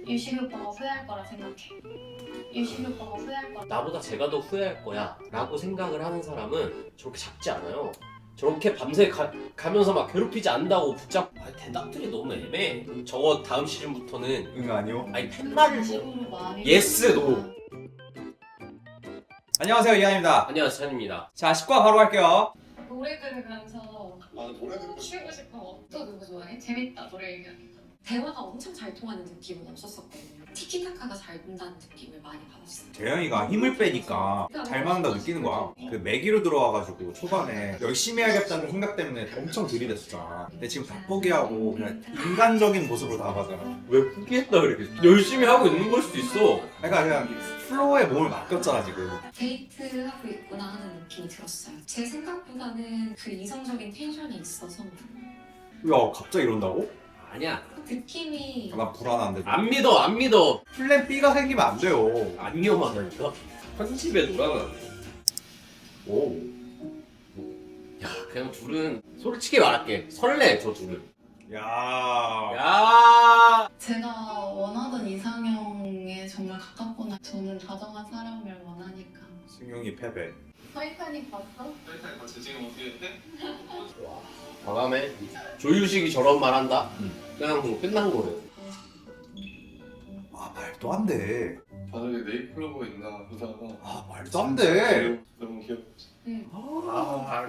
유식이 오빠가 후회할 거라 생각해. 유식이 오빠가 후회할 거라. 나보다 제가 더 후회할 거야 라고 생각을 하는 사람은 저렇게 작지 않아요. 저렇게 밤새 가면서 막 괴롭히지 않는다고 붙잡고 대답들이 너무 애매해. 저거 다음 시즌부터는 응 아니요. 아니 팻말을 줘. 식으로 많이. 예스 노. 안녕하세요 이한입니다. 안녕하세요 찬입니다. 자 10과 바로 갈게요. 노래 들으면서 노래 듣고 싶어. 쉬고 싶어. 또 누구 좋아해? 재밌다 노래 얘기하니까. 대화가 엄청 잘 통하는 느낌은 없었었거든요. 티키타카가 잘 돈다는 느낌을 많이 받았어요. 재현이가 힘을 빼니까 잘 맞는다 느끼는 거야. 그 매기로 들어와가지고 초반에 열심히 해야겠다는 생각 때문에 엄청 들이댔었잖아. 근데 지금 다 포기하고 그냥 인간적인 모습으로 나가잖아. 왜 포기했다 그래? 열심히 하고 있는 걸 수도 있어. 그러니까 그냥 플로어에 몸을 맡겼잖아 지금. 데이트하고 있구나 하는 느낌이 들었어요. 제 생각보다는 그 이성적인 텐션이 있어서 야 갑자기 이런다고? 아니야. 느낌이 난 불안한데. 안 믿어 안 믿어. 플랜 B가 생기면 안 돼요. 안 위험하다니까. 편집에 놀아나. 오. 야 그냥 둘은 솔직히 말할게 설레 저 둘은. 야. 야. 제가 원하던 이상형에 정말 가깝구나. 저는 다정한 사람을 원하니까. 승용이 패배. 타이타닉 봤어? 타이타닉 봤지? 지금 어떻게 했대? 과감해. 조유식이 저런 말 한다? 그냥 뭐 끝난 거예요. 아 말도 안 돼. 바닥에 네잎클로버가 있나 보다가 아 말도 안 돼. 너무 귀엽지? 응.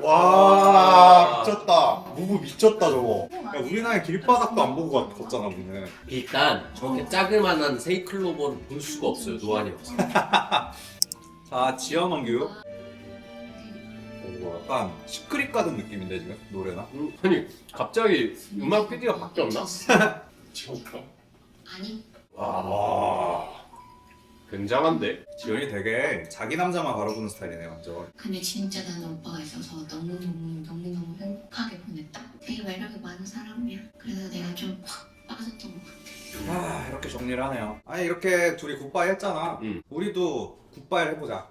와 미쳤다. 무브 미쳤다 저거. 야 우리나라에 길바닥도 안 보고 걷잖아 우리는. 일단 저렇게 자그만한 세이클로버를 볼 수가 없어요 노안이 없어. 자 지연원규. 약간 시크릿 가든 느낌인데 지금 노래나? 아니 갑자기 음악 PD가 바뀌었나? 지금까? 아니 와. 굉장한데? 지연이 되게 자기 남자만 바라보는 스타일이네 완전. 근데 진짜 나는 오빠가 있어서 너무너무 행복하게 보냈다. 되게 매력이 많은 사람이야. 그래서 내가 좀 확 빠졌던 것 같아. 아 이렇게 정리를 하네요. 아니 이렇게 둘이 굿바이 했잖아. 우리도 굿바이를 해보자.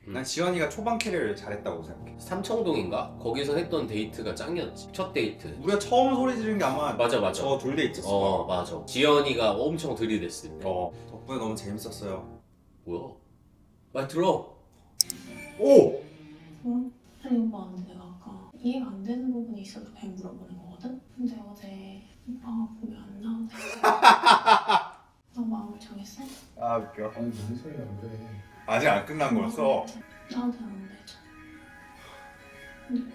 난 지연이가 초반 캐리를 잘했다고 생각해. 삼청동인가? 거기서 했던 데이트가 짱이었지. 첫 데이트. 우리가 처음 소리 지른 게 아마 맞아 맞아. 저 둘데 있었어. 어 맞아. 지연이가 엄청 들이댔을 때. 덕분에 너무 재밌었어요. 뭐야? 말 들어. 오! 아니 오빠 근데 내가 아까 이해가 안 되는 부분이 있어서 그냥 물어보는 거거든? 근데 어제 오빠가 보면 안 나오네. 너 마음을 정했어? 아 웃겨. 아니 무슨 소리야 왜? 아직 안 끝난 거였어. 나한테 안 되잖아. 근데 왜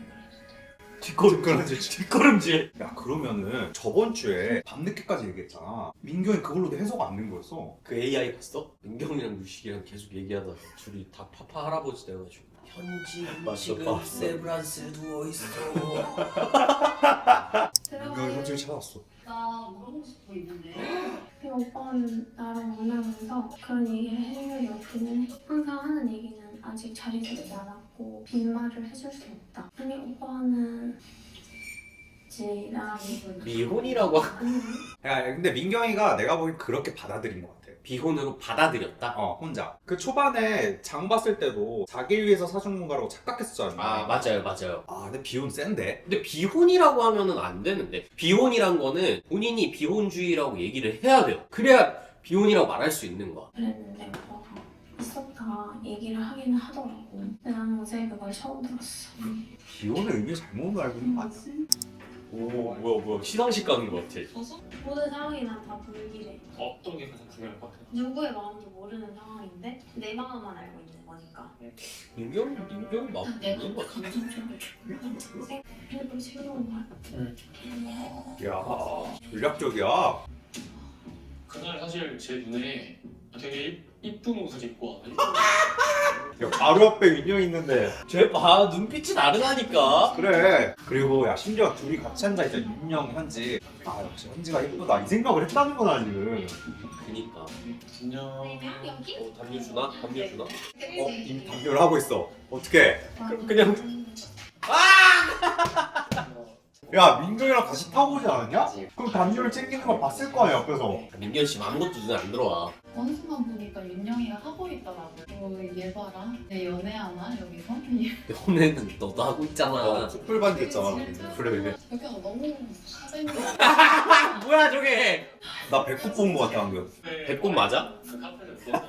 그랬어? 뒷걸음질. 야 그러면은 저번 주에 밤늦게까지 얘기했잖아. 민규는 그걸로도 해석 안 된 거였어. 그 AI 봤어? 민경이랑 유식이랑 계속 얘기하다가 둘이 다 파파 할아버지 돼가지고 현지 맞다, 지금 봤어. 세브란스에 누워있어. 민규는 현지를 찾았어. 나 물어보고 싶은 거 있는데 그 오빠는 나랑 만나면서 그런 얘기를 해준 적이 없기는 해. 항상 하는 얘기는 아직 자리 잡지 않았고 빈말을 해줄 수 없다. 아니 오빠는 지랑 미혼이라고 야 근데 민경이가 내가 보기엔 그렇게 받아들인 것 같아. 비혼으로 받아들였다? 혼자. 그 초반에 장 봤을 때도 자기를 위해서 사준 건가라고 착각했었잖아. 아 맞아요 맞아요. 아 근데 비혼 센데? 근데 비혼이라고 하면은 안 되는데 비혼이란 거는 본인이 비혼주의라고 얘기를 해야 돼요. 그래야 비혼이라고 말할 수 있는 거야. 그랬는데 오빠가 있었다 얘기를 하기는 하더라고. 근데 나는 어제 그걸 처음 들었어. 비혼의 의미 잘못 알고 있는 거 아니야? 오 뭐야 시상식 가는 거 같아. 모든 상황이나 다 불길해. 어떤 게 가장 중요할 것 같아? 누구의 마음도 모르는 상황인데 내 마음만 알고 있는 거니까. 민경 마음 내가 모르는 거 같아. 감정적으로 좋아하는 일부러 챙겨온 거야. 야 전략적이야. 그날 사실 제 눈에 되게 이쁜 옷을 입고 왔는데 야 바로 앞에 민경이 있는데. 쟤봐 눈빛이 다르다니까. 그래. 그리고 야 심지어 둘이 같이 앉아있자 윤영, 현지. 아 역시 현지가 예쁘다 이 생각을 했다는구나 지금. 그니까. 안녕. 여기? 담요 주나? 담요 주나? 이미 담요를 하고 있어. 어떡해. 그냥 야 민경이랑 같이 타고 오지 않았냐? 그럼 담요를 챙기는 거 봤을 거 아니야 옆에서. 민견 씨 아무것도 눈에 안 들어와. 원수만 보니까 윤영이가 하고 있더라고. 얘 봐라. 얘 연애하나 여기서? 연애는 너도 하고 있잖아. 촛불 반지 했잖아. 그래. 여기가 너무 사장이야. 뭐야 저게? 나 배꼽 본거 같아 방금. 배꼽 맞아? 그 카페에서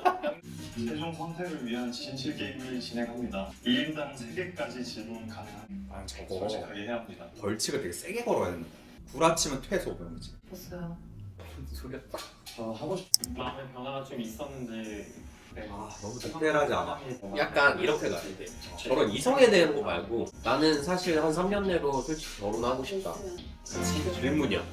최종 선택을 위한 진실 게임을 진행합니다. 1인당 3개까지 질문 가능합니다. 아 저거 솔직하게 해야 합니다. 벌칙을 되게 세게 걸어야 된다. 구라치면 퇴소 그런 거지. 봤어요. 소리야. 하고 싶은 마음의 변화가 좀 있었는데 네. 너무 특별하지 않아. 약간 이렇게 가야 돼. 저런 이성에 대한 거 말고 나는 사실 한 3년 내로 솔직히 결혼하고 싶다. 질문이야.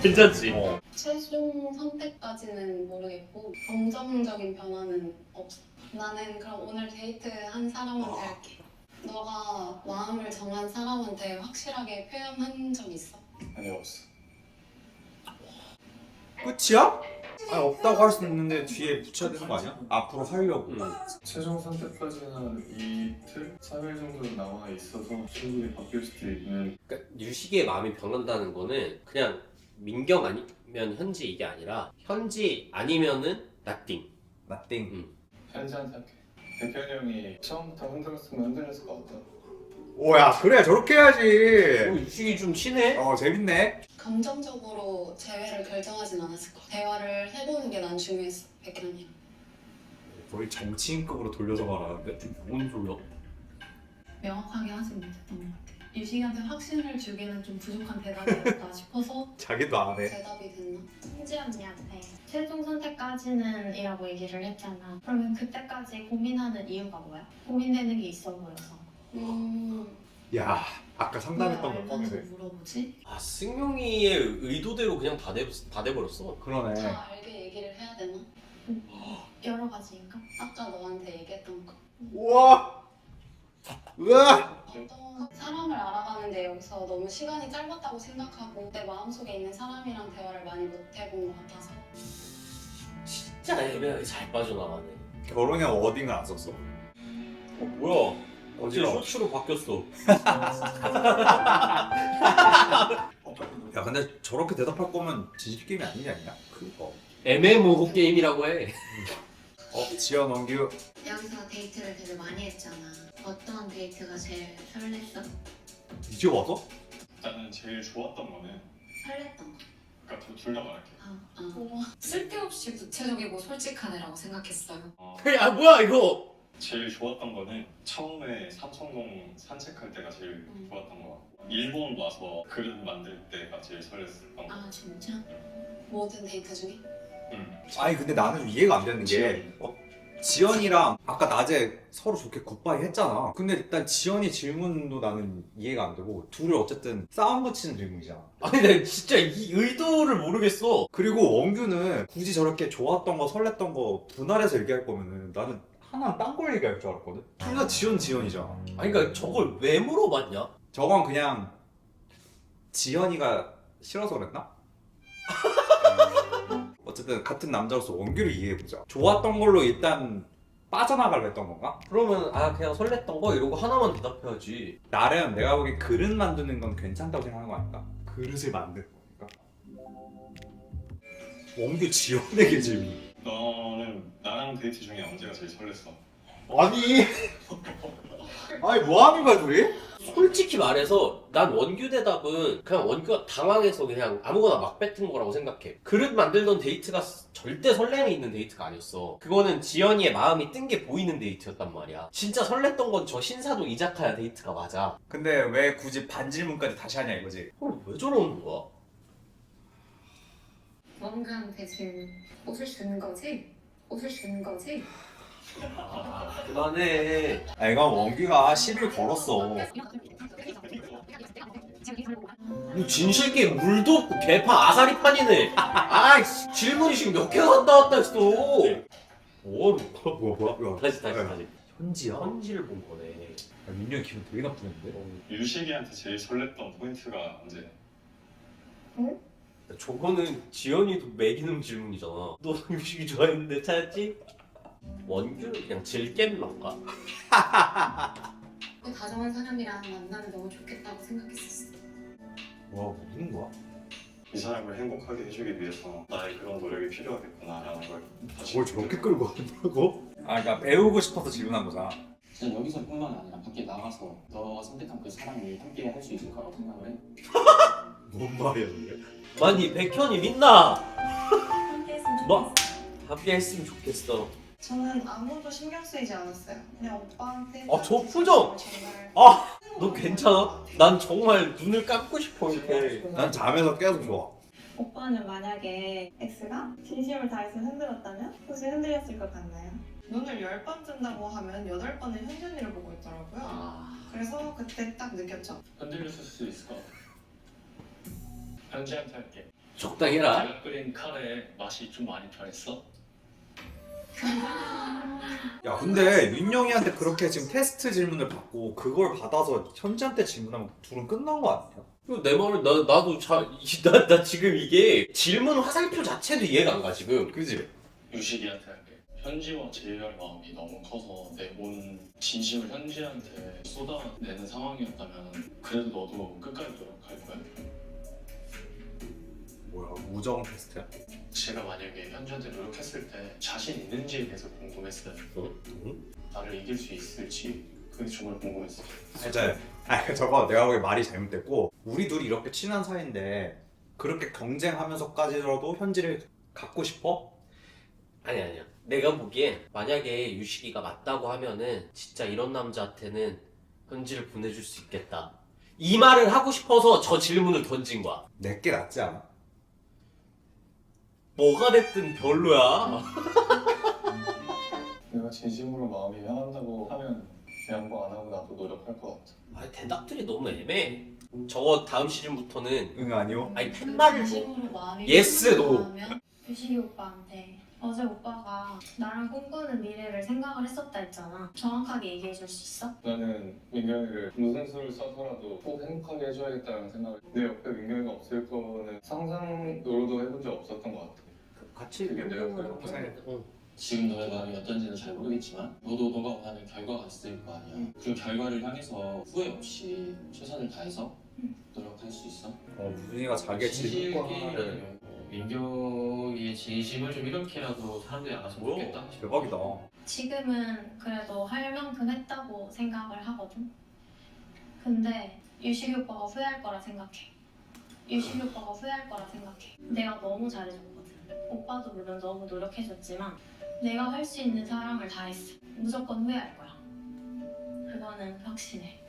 괜찮지? 최종 선택까지는 모르겠고 감정적인 변화는 없어. 나는 그럼 오늘 데이트한 사람한테 할게. 너가 마음을 정한 사람한테 확실하게 표현한 적 있어? 아니 없어. 끝이야? 아니 없다고 할 수 있는데 뒤에 붙여야 되는 거 아니야? 앞으로 하려고. 최종 선택까지는 이틀? 3일 정도 남아 있어서 충분히 바뀔 수도 있는. 그러니까 유식의 마음이 변한다는 거는 그냥 민경 아니면 현지 이게 아니라 현지 아니면은 나띵. 나띵. 현지한테 할게. 대표이 형이 처음부터 흔들었으면 흔들렸을 것 같다. 오야 그래 저렇게 해야지. 유식이 좀 친해? 재밌네. 감정적으로 재회를 결정하진 않았을 거야. 대화를 해보는 게 난 중요했어. 백현이랑. 거의 정치인급으로 돌려서 말하는데. 뭔 소리야? 명확하게 하지 못했던 것 같아. 유식이한테 확신을 주기는 좀 부족한 대답이었다 싶어서 자기도 안 해. 대답이 됐나? 현지 언니한테 최종 선택까지는 이라고 얘기를 했잖아. 그러면 그때까지 고민하는 이유가 뭐야? 고민되는 게 있어 보여서. 야 아까 왜 상담했던 거 알면서 뻔해. 물어보지? 아 승용이의 의도대로 그냥 다 돼버렸어. 그러네. 다 알게 얘기를 해야 되나? 여러 가지인가? 아까 너한테 얘기했던 거. 우와. 우와. 어떤 사람을 알아가는데 여기서 너무 시간이 짧았다고 생각하고 내 마음속에 있는 사람이랑 대화를 많이 못 해본 것 같아서. 진짜 애매하게 잘 빠져나가네. 결혼에 워딩을 안 썼어. 뭐야? 어제 어지러워. 쇼츠로 바뀌었어. 야 근데 저렇게 대답할 거면 진실 게임이 아니지 않냐? 그거. 애매모호 게임이라고 해. 지연 원규. 여기서 데이트를 되게 많이 했잖아. 어떤 데이트가 제일 설렜어? 이제 와서? 일단은 제일 좋았던 거는 설렜던 거. 그러니까 둘 다 말할게. 쓸데없이 구체적이고 솔직한 애라고 생각했어요. 야 뭐야 이거? 제일 좋았던 거는 처음에 삼성동 산책할 때가 제일 좋았던 거 같고 일본 와서 그릇 만들 때가 제일 설렜었던 거. 아 진짜? 모든 데이트 중에? 아니 근데 나는 이해가 안 되는 게 지연이랑 아까 낮에 서로 좋게 굿바이 했잖아. 근데 일단 지연이 질문도 나는 이해가 안 되고 둘을 어쨌든 싸움 붙이는 질문이잖아. 아니 나 진짜 이 의도를 모르겠어. 그리고 원규는 굳이 저렇게 좋았던 거 설렜던 거 분할해서 얘기할 거면은 나는 하나는 딴 걸 얘기할 줄 알았거든. 둘 다 지연이잖아. 아니 그러니까 저걸 왜 물어봤냐? 저건 그냥 지연이가 싫어서 그랬나? 어쨌든 같은 남자로서 원규를 이해해보자. 좋았던 걸로 일단 빠져나가려 했던 건가? 그러면 그냥 설렜던 거 이러고 하나만 대답해야지. 나름 내가 보기엔 그릇 만드는 건 괜찮다고 생각하는 거 아닐까? 그릇을 만드는 거니까. 원규 지연에게 질문. 너는 나랑 데이트 중에 언제가 제일 설렜어? 아니 뭐 하는 거야 둘이? 솔직히 말해서 난 원규 대답은 그냥 원규가 당황해서 그냥 아무거나 막 뱉은 거라고 생각해. 그릇 만들던 데이트가 절대 설렘이 있는 데이트가 아니었어. 그거는 지연이의 마음이 뜬 게 보이는 데이트였단 말이야. 진짜 설렜던 건 저 신사동 이자카야 데이트가 맞아. 근데 왜 굳이 반질문까지 다시 하냐 이거지? 왜 저러는 거야? 뭔가한테 질문. 웃을 수 있는 거지? 웃을 수 있는 거지? 그만해. 이건 원규가 시비를 걸었어. 진실게 물도 없고 개파 아사리판이네. 아이씨 질문이 지금 몇 개가 왔다 갔다 했어. 뭐야? 다시. 현지야? 현지를 본 거네. 민규 기분 되게 나쁘는데? 유식이한테 제일 설렜던 포인트가 언제? 저거는 지연이도 매기는 질문이잖아. 너 유식이 좋아했는데 찾았지? 원규는 그냥 질겜런가? 다정한 사람이랑 만나면 너무 좋겠다고 생각했었어. 뭐 우는 거야? 이 사람을 행복하게 해주기 위해서 나의 그런 노력이 필요하겠구나라는 걸 다시 뭘 저렇게 끌고 간다고? 아 그러니까 배우고 싶어서 질문한 거잖아. 진짜 여기서뿐만 아니라 밖에 나가서 너가 선택한 그 사람이 함께 할 수 있을 거라고 생각을 해? 뭔 말이야 그게? 아니 백현이 믿나? 함께 했으면 뭐? 좋겠어. 함께 했으면 좋겠어. 저는 아무도 신경 쓰이지 않았어요. 그냥 오빠한테. 저 표정! 정말. 너 괜찮아? 난 정말 눈을 감고 싶어 이렇게. 난 잠에서 계속 좋아. 오빠는 만약에 X가 진심을 다해서 흔들었다면 혹시 흔들렸을 것 같나요? 눈을 10번 뜬다고 하면 8번은 현준이를 보고 있더라고요. 그래서 그때 딱 느꼈죠. 흔들렸을 수 있을 것 같아. 현지한테 할게. 적당히 해라. 내가 끓인 카레 맛이 좀 많이 변했어? 야 근데 윤영이한테 그렇게 지금 테스트 질문을 받고 그걸 받아서 현지한테 질문하면 둘은 끝난 거 아니야? 그리고 내 말은 나도 나 지금 이게 질문 화살표 자체도 이해가 안 가 지금. 그지? 유식이한테 할게. 현지와 제이할 마음이 너무 커서 내 온 진심을 현지한테 쏟아내는 상황이었다면 그래도 너도 끝까지 노력할 거야? 뭐야 우정 테스트야? 제가 만약에 현지한테 노력했을 때 자신 있는지에 대해서 궁금했어요. 나를 이길 수 있을지 그게 정말 궁금했어요. 저거 내가 보기에 말이 잘못됐고 우리 둘이 이렇게 친한 사이인데 그렇게 경쟁하면서까지라도 현지를 갖고 싶어? 아니야. 내가 보기엔 만약에 유식이가 맞다고 하면은 진짜 이런 남자한테는 현지를 보내줄 수 있겠다. 이 말을 하고 싶어서 저 질문을 던진 거야. 내게 낫지 않아? 뭐가 됐든 별로야. 내가 진심으로 마음이 편한다고 하면 양보 안 하고 나도 노력할 것 같아. 대답들이 너무 애매해. 저거 다음 시즌부터는 응 아니요? 아니 팻말을 뭐 진심으로 마음이 예스, 노. 편하면 유식이 오빠한테 어제 오빠가 나랑 꿈꾸는 미래를 생각을 했었다 했잖아. 정확하게 얘기해 줄 수 있어? 나는 민경이를 무슨 수를 써서라도 꼭 행복하게 해줘야겠다는 생각을 내 옆에 민경이가 없을 거는 상상으로도 해본 적 없었던 것 같아. 같이 그게 내가 그렇게 생각해. 지금 너의 마음이 어떤지는 잘 모르겠지만 너도 너가 원하는 결과가 있을 거 아니야. 그 결과를 향해서 후회 없이 최선을 다해서 노력할 수 있어. 무준이가 자기의 질문권을 민경이의 진심을 좀 이렇게라도 사람들이 알았으면 좋겠다. 대박이다. 지금은 그래도 할 만큼 했다고 생각을 하거든. 근데 유식이 오빠가 후회할 거라 생각해. 유식이 오빠가 후회할 거라 생각해. 내가 너무 잘해줬거든. 오빠도 물론 너무 노력해줬지만 내가 할 수 있는 사랑을 다 했어. 무조건 후회할 거야. 그거는 확신해.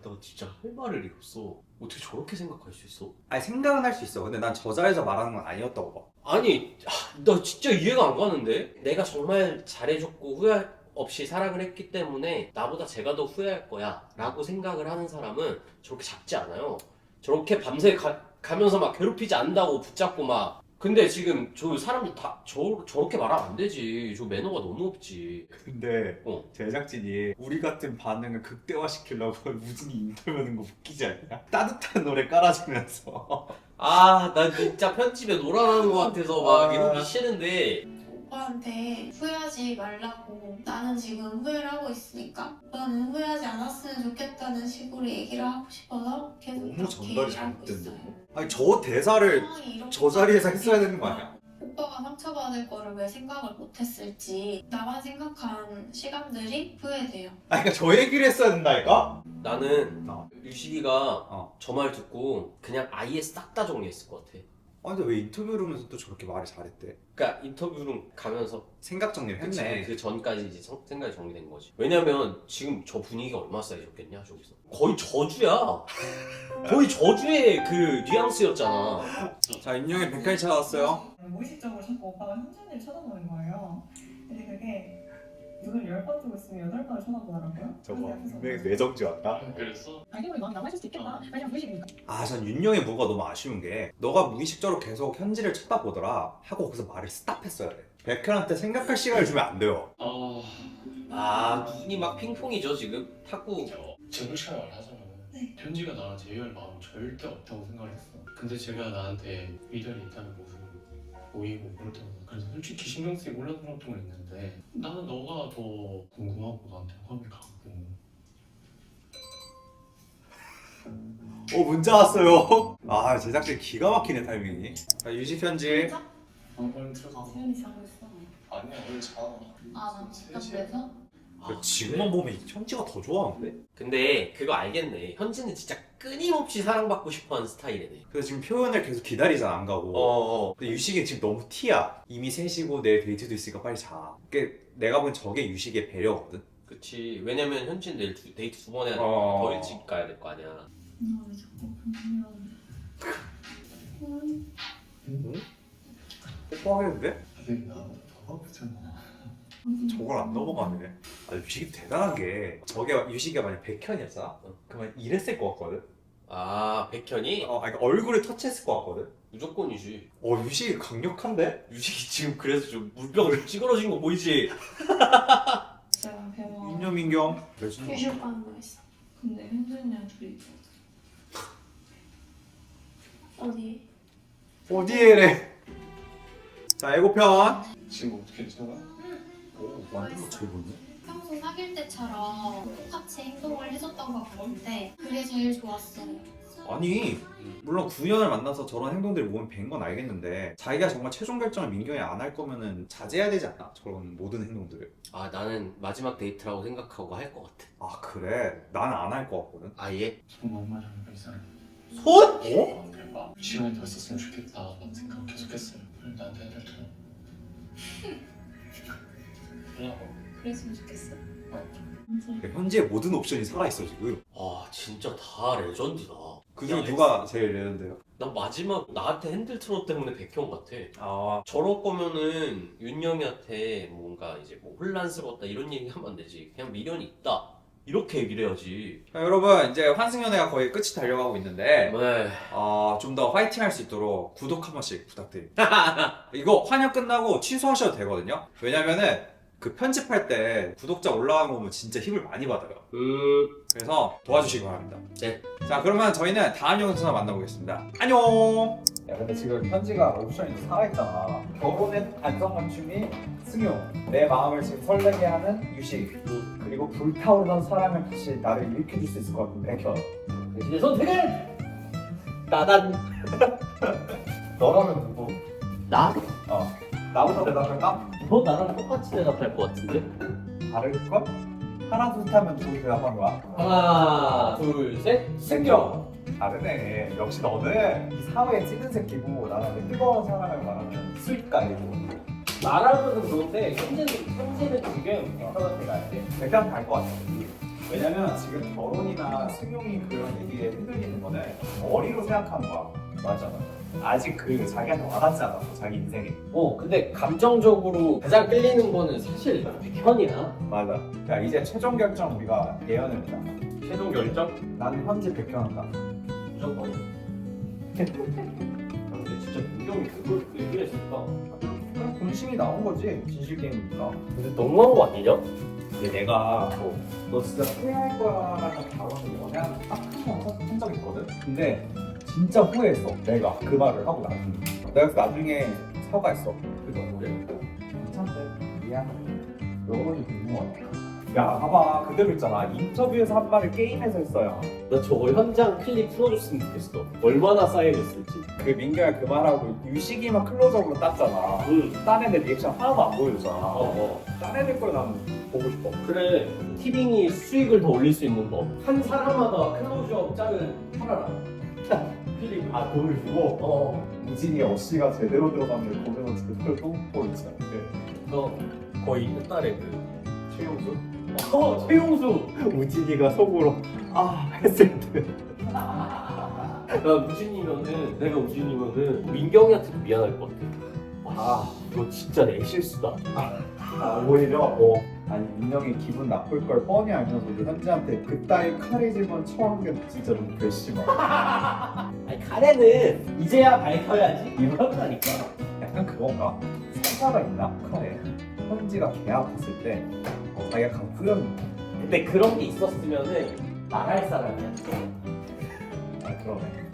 나 진짜 할 말을 잃었어. 어떻게 저렇게 생각할 수 있어? 아니 생각은 할 수 있어. 근데 난 저 자리에서 말하는 건 아니었다고 봐. 아니, 나 진짜 이해가 안 가는데? 내가 정말 잘해줬고 후회 없이 사랑을 했기 때문에 나보다 제가 더 후회할 거야 라고 생각을 하는 사람은 저렇게 작지 않아요. 저렇게 밤새 가면서 막 괴롭히지 않는다고 붙잡고 막. 근데 지금 저 사람들 다 저렇게 말하면 안 되지. 저 매너가 너무 없지. 근데 어. 제작진이 우리 같은 반응을 극대화시키려고 무진이 인터뷰하는 거 웃기지 않냐? 따뜻한 노래 깔아주면서 나 진짜 편집에 놀아나는 것 같아서 막 이러기 싫은데. 오빠한테 후회하지 말라고 나는 지금 후회를 하고 있으니까 오빠는 후회하지 않았으면 좋겠다는 식으로 얘기를 하고 싶어서 계속 너무 그렇게 전달이 얘기를 하고 잘못됐는데. 있어요. 아니 저 대사를 상황이 이렇게 저 자리에서 했어야 되는 거 아니야? 오빠가 상처받을 거를 왜 생각을 못했을지 나만 생각한 시간들이 후회돼요. 아니 그러니까 저 얘기를 했어야 된다니까? 나는 어. 유식이가 저 말 듣고 그냥 아예 싹 다 정리했을 것 같아. 아니 근데 왜 인터뷰를 하면서 또 저렇게 말을 잘했대? 그러니까 인터뷰룸 가면서 생각 정리를 했네. 그 전까지 이제 생각이 정리된 거지. 왜냐면 지금 저 분위기가 얼마나 쌓여졌겠냐 저기서. 거의 저주야. 거의 저주의 그 뉘앙스였잖아. 자 임영의 백현이 찾아왔어요. 무의식적으로 자꾸 오빠가 현준이를 쳐다보는 거예요. 근데 그게 눈을 10번 뜨고 있으면 8번을 쳐다보더라고요. 저거 그래서 옆에서 분명히 뇌정지 왔다. 그랬어? 알게 모르게 마음이 남아있을 수도 있겠다. 왜냐면 무의식이니까. 전 윤영의 뭐가 너무 아쉬운 게 너가 무의식적으로 계속 현지를 쳐다보더라 하고 거기서 말을 스탑했어야 돼. 백현한테 생각할 시간을 주면 안 돼요. 눈이 막 핑퐁이죠 지금. 탁구. 솔직하게 말하자면 현지가 나한테 제이할 마음이 절대 없다고 생각을 했어. 근데 제가 나한테 미련이 있다는 모습을 보이고 그렇다고. 그래서 솔직히 신경 쓰이고 몰랐던 것도 있는데 나는 너가 더 궁금하고 나한테 호감이 가고. 문자 왔어요. 아 제작진 기가 막히네 타이밍이. 자, 유식 편지. 얼른 들어가. 세연이 자고 있어. 아니야, 얼른 자. 아나 답답해서? 지금만 보면 현지가 더 좋아하는데? 근데 그거 알겠네. 현진은 진짜 끊임없이 사랑받고 싶어하는 스타일이네. 그래서 지금 표현을 계속 기다리잖아 안 가고. 근데 유식이 지금 너무 티야. 이미 셋이고 내일 데이트도 있으니까 빨리 자. 내가 본 저게 유식의 배려거든. 그치. 왜냐면 현진 내일 데이트 2번 해야 되니까 더 일찍 가야 될 거 아니야. 나 왜 자꾸 궁금해? 응? 뽀뽀하겠는데? 선생님 나 더 아프잖아. 저걸 안 넘어가네. 아, 유식이 대단한 게 저게 유식이가 만약 백현이었잖아? 그러면 이랬을 것 같거든? 아, 백현이? 그러니까 얼굴을 터치했을 것 같거든? 무조건이지. 유식이 강력한데? 유식이 지금 그래서 좀 물병을 찌그러진 거 보이지? 제가 배워. 인녀민경. 유시 오빠는 뭐 했어? 근데 현준이랑 둘이 있어. 어디? 어디에래? 자, 예고편. 지금 어떻게 괜찮아? 완전 거 잘 보네. 평소 사귈 때처럼 똑같이 행동을 해줬던 것 같은데 그게 제일 좋았어요. 아니, 물론 9년을 만나서 저런 행동들이 몸에 밴 건 알겠는데 자기가 정말 최종 결정을 민경이 안 할 거면은 자제해야 되지 않나? 저런 모든 행동들을. 아, 나는 마지막 데이트라고 생각하고 할 것 같아. 아 그래? 나는 안 할 것 같거든. 아예? 손 얼마 전에 발사를. 손? 대박. 시간이 더 있었으면 좋겠다 라는 생각 계속 했어요. 그럼 나한테 해줄 줄. 뭐라고? 그랬으면 좋겠어. 현지의 모든 옵션이 살아있어 지금. 아, 진짜 다 레전드다. 그중에 야, 누가 제일 레전드예요? 난 마지막 나한테 핸들 트롯 때문에 백현 같아. 아 저럴 거면은 윤영이한테 뭔가 이제 뭐 혼란스러웠다 이런 얘기 하면 안 되지. 그냥 미련이 있다. 이렇게 얘기를 해야지. 자, 여러분 이제 환승연애가 거의 끝이 달려가고 있는데 네. 좀 더 화이팅 할 수 있도록 구독 한 번씩 부탁드립니다. 이거 환영 끝나고 취소하셔도 되거든요. 왜냐면은 그 편집할 때 구독자 올라가는 거 보면 진짜 힘을 많이 받아요. 그래서 도와주시기 바랍니다. 네. 자 그러면 저희는 다음 영상에서 만나보겠습니다. 안녕. 야 근데 지금 현지가 옵션이 살아있잖아. 결혼의 안성 맞춤이 승용, 내 마음을 지금 설레게 하는 유식, 그리고 불타오르던 사랑을 다시 나를 일으켜줄 수 있을 것 같은 백현. 대신의 선택은 나단. 너라면 누구? 나? 나부터 대답할까? 너 나랑 똑같이 대답할 것 같은데? 다를걸? 하나 둘 셋 하면 둘이 대답한 거야. 하나, 둘, 셋. 승경! 다르네. 역시 너는 이 사회에 찌든 새끼고 나는 뜨거운 사랑을 말하는 수입가이고. 나랑은 그런데 현재는 지금 백현한테 가야 돼. 백현 갈것 같아. 왜냐면 지금 결혼이나 승용이 그런 얘기에 흔들리는 거는 머리로 생각하는 거야. 맞아. 아직 그 자기한테 와닿지 않았어. 자기 인생에. 근데 감정적으로 가장 끌리는 거는 사실 백현이야. 맞아. 자 이제 최종 결정 우리가 예언해보자. 최종 결정? 나는 현재 백현한다. 무조건. 근데 진짜 민경이 그걸 얘기를 했을까? 그냥 본심이 나온 거지. 진실 게임이니까. 근데 너무한 거 아니냐? 근데 내가 너 진짜 후회할 거라는 발언을 그냥 딱한 적 있거든? 근데 진짜 후회했어. 내가 그 말을 하고 나중에. 내가 그 나중에 사과했어. 그래서 그래. 괜찮대. 미안해. 여러분이 궁금하다. 야 봐봐 그대로 있잖아. 인터뷰에서 한 말을 게임에서 했어요. 나 저거 현장 클립 풀어줬으면 좋겠어. 얼마나 쌓여있을지. 그 민규가 그 말하고 유식이만 클로즈업으로 땄잖아. 딴 애들 리액션 하나도 안 보여주잖아. 딴 애들 걸 난 보고 싶어. 그래, 티빙이 수익을 더 올릴 수 있는 법. 한 사람마다 클로즈업 짤을 팔아라. 필립. 돈을 주고? 우진이 어씨가 제대로 들어가면 거기서 제대로 똥꼬를 있지 않대. 너 거의 옛날에 그 최용수? 최용수. 우진이가 속으로 했을 때. 나 우진이면은, 내가 우진이면은 민경이한테도 미안할 것 같아. 너 진짜 내 실수다. 오히려? 아니 민영이 기분 나쁠 걸 뻔히 알면서도 현지한테 그따위 카리즘은 처음 게 진짜 좀 괘씸하다. 아니 카레는 이제야 밝혀야지 이러다니까. 약간 그건가? 사과가 있나? 카레 현지가 계약했을 때 자기가 간 후렴인가? 근데 그런 게 있었으면은 말할 사람이야. 그러네.